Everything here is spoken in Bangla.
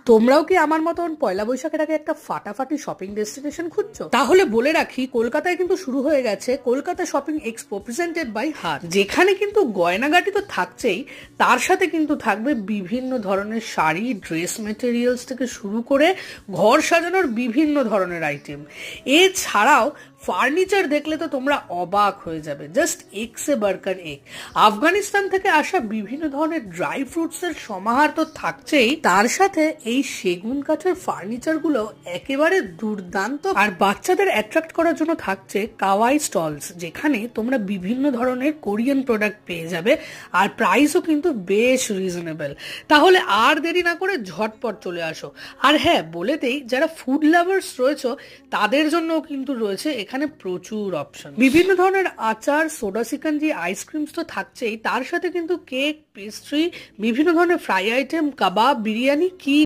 তোমরাও কি আমার মতন পয়লা বৈশাখের আগে একটা ফাটাফাটি শপিং ডেস্টিনেশন খুঁজছো? তাহলে বলে রাখি, কলকাতায় কিন্তু শুরু হয়ে গেছে Kolkata shopping expo presented by হাট, যেখানে কিন্তু গয়নাগাটি তো থাকছেই, তার সাথে কিন্তু থাকবে বিভিন্ন ধরনের শাড়ি, ড্রেস মেটেরিয়ালস থেকে শুরু করে ঘর সাজানোর বিভিন্ন ধরনের আইটেম। এছাড়াও ফার্নিচার দেখলে তো তোমরা অবাক হয়ে যাবে, জাস্ট এক সে বাড়কর এক। আফগানিস্তান থেকে আসা বিভিন্ন ধরনের ড্রাই ফ্রুটস এর সমাহার তো থাকছেই, তার সাথে এই সেগুন কাঠের ফার্নিচার গুলো একেবারে দুর্দান্ত। আর বাচ্চাদের অ্যাট্রাক্ট করার জন্য থাকছে কাওয়াই স্টলস, যেখানে তোমরা বিভিন্ন ধরনের কোরিয়ান প্রোডাক্ট পেয়ে যাবে, আর প্রাইসও কিন্তু বেশ রিজনেবল। তাহলে আর দেরি না করে ঝটপট চলে আসো। আর হ্যাঁ, বলে দেই, যারা ফুড লাভার্স রয়েছে তাদের জন্যও কিন্তু রয়েছে এখানে প্রচুর অপশন। বিভিন্ন ধরনের আচার, সোডা সিকাঞ্জি, আইসক্রিমস তো থাকছেই, তার সাথে কিন্তু কেক, পেস্ট্রি, বিভিন্ন ধরনের ফ্রাই আইটেম, কাবাব, বিরিয়ানি, কি